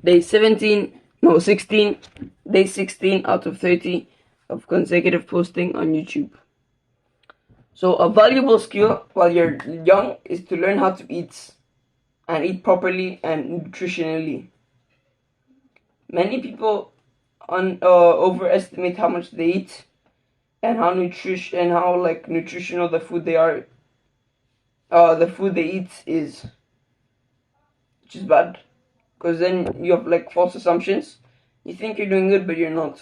day 17, no 16, day 16 out of 30 of consecutive posting on YouTube. So a valuable skill while you're young is to learn how to eat, and eat properly and nutritionally. Many people overestimate how much they eat and how nutritional the food they eat is, which is bad, because then you have like false assumptions. You think you're doing good, but you're not.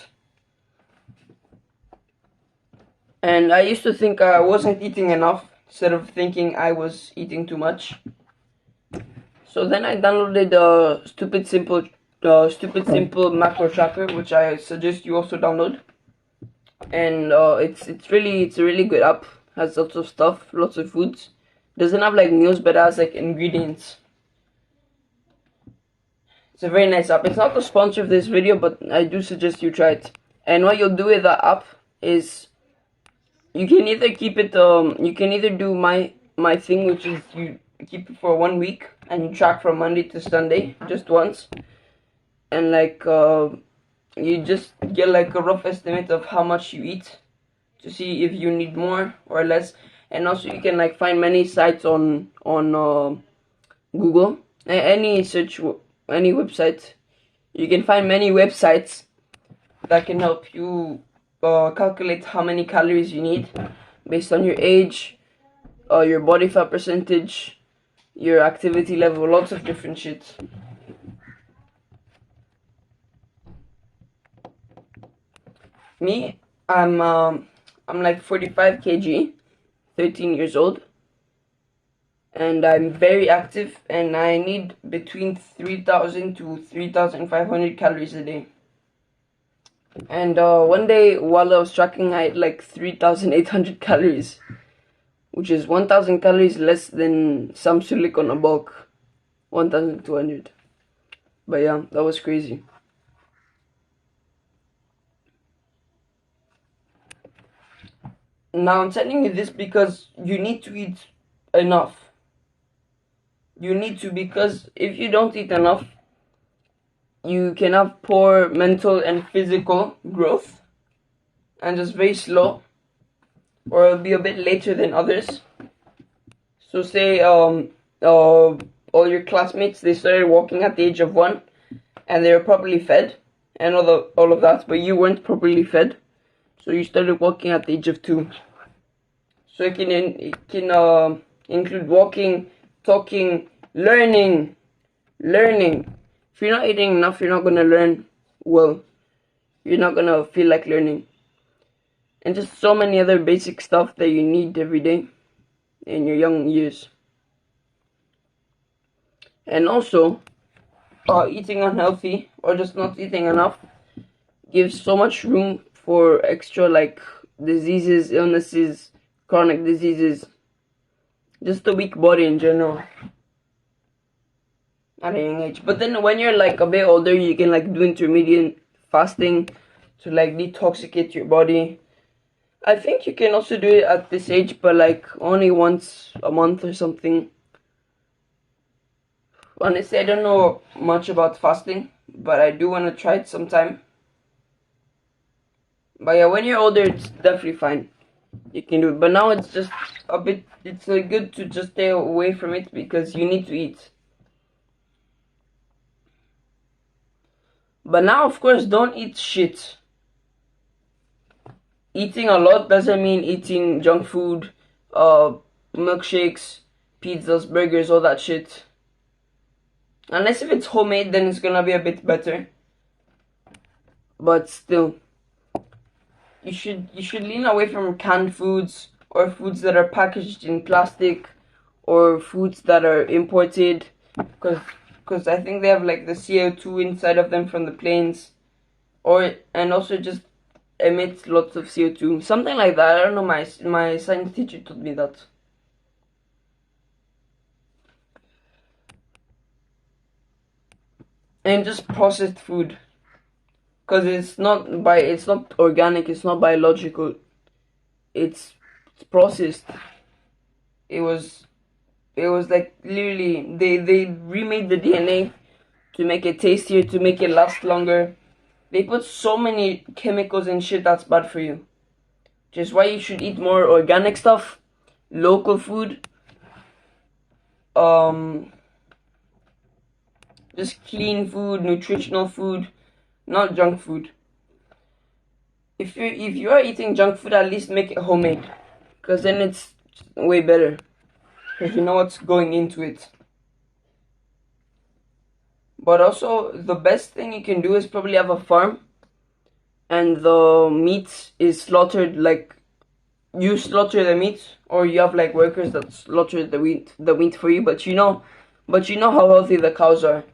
And I used to think I wasn't eating enough, instead of thinking I was eating too much. So then I downloaded Stupid Simple macro tracker, which I suggest you also download. And it's a really good app. Has lots of stuff, lots of foods. Doesn't have like meals, but has like ingredients. It's a very nice app. It's not the sponsor of this video, but I do suggest you try it. And what you'll do with that app is you can either keep it. You can either do my thing, which is you keep it for 1 week and you track from Monday to Sunday just once, and like you just get like a rough estimate of how much you eat to see if you need more or less. And also you can like find many sites on Google, any website. You can find many websites that can help you calculate how many calories you need based on your age, your body fat percentage, your activity level, lots of different shit. Me, I'm like 45 kg, 13 years old, and I'm very active, and I need between 3,000 to 3,500 calories a day. And one day while I was tracking, I had like 3,800 calories, which is 1,000 calories less than some silicone on a bulk, 1,200. But yeah, that was crazy. Now I'm telling you this because you need to eat enough. You need to, because if you don't eat enough, you can have poor mental and physical growth, and just very slow, or it'll be a bit later than others. So say all your classmates, they started walking at the age of 1, and they were properly fed, and all of that, but you weren't properly fed, so you started walking at the age of 2. So it can include walking, talking, learning. If you're not eating enough, you're not gonna learn well. You're not gonna feel like learning, and just so many other basic stuff that you need every day in your young years. And also, eating unhealthy or just not eating enough gives so much room for extra like diseases, illnesses, chronic diseases, just a weak body in general at a young age. But then when you're like a bit older, you can like do intermittent fasting to like detoxicate your body. I think you can also do it at this age, but like only once a month or something. Honestly, I don't know much about fasting, but I do want to try it sometime. But yeah, when you're older, it's definitely fine. You can do it. But now it's just a bit, it's good to just stay away from it because you need to eat. But now, of course, don't eat shit. Eating a lot doesn't mean eating junk food, milkshakes, pizzas, burgers, all that shit. Unless if it's homemade, then it's gonna be a bit better. But still, you should lean away from canned foods or foods that are packaged in plastic or foods that are imported, because I think they have like the CO2 inside of them from the planes, and also just emits lots of CO2, something like that. I don't know, my science teacher told me that. And just processed food, because it's not organic, it's not biological, it's processed. It was like literally they remade the DNA to make it tastier, to make it last longer. They put so many chemicals and shit that's bad for you. Which is why you should eat more organic stuff, local food, just clean food, nutritional food, not junk food. If you are eating junk food, at least make it homemade, because then it's way better, because you know what's going into it. But also, the best thing you can do is probably have a farm, and the meat is slaughtered, like you slaughter the meat, or you have like workers that slaughter the meat for you. But you know how healthy the cows are,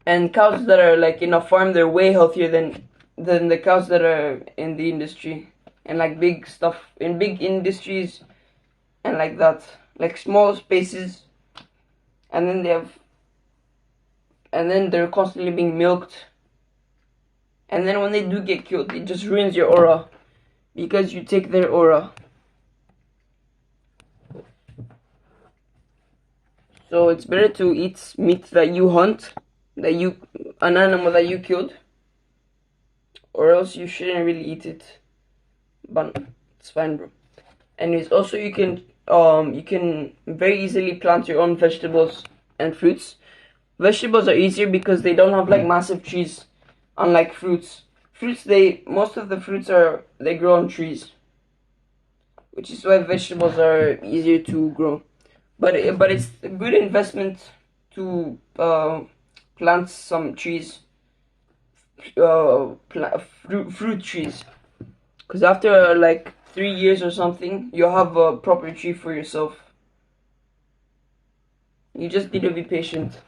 and cows that are like in a farm, they're way healthier than the cows that are in the industry, and like big stuff in big industries, and like that, like small spaces, and then they're constantly being milked, and then when they do get killed, it just ruins your aura, because you take their aura. So it's better to eat meat that you hunt, an animal that you killed, or else you shouldn't really eat it. But it's fine, bro. Anyways, also you can very easily plant your own vegetables and fruits. Vegetables are easier because they don't have like massive trees, unlike fruits. Most of the fruits they grow on trees, which is why vegetables are easier to grow. But it's a good investment to plant some trees, fruit trees, because after like 3 years or something, you'll have a proper tree for yourself. You just need to be patient.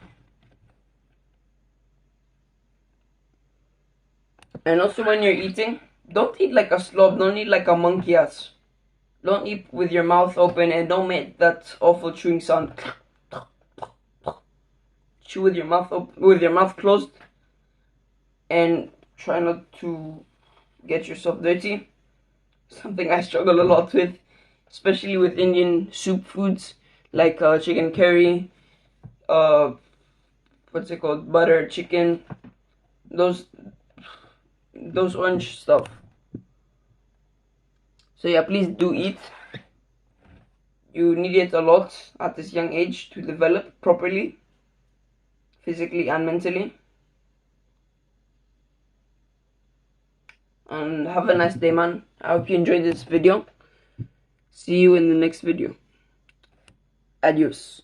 And also, when you're eating, don't eat like a slob, don't eat like a monkey ass. Don't eat with your mouth open, and don't make that awful chewing sound. Chew with your mouth closed, and try not to get yourself dirty. Something I struggle a lot with, especially with Indian soup foods like chicken curry, what's it called, butter chicken, those orange stuff. So yeah, please do eat. You need it a lot at this young age to develop properly, physically and mentally. And have a nice day, man. I hope you enjoyed this video. See you in the next video. Adios.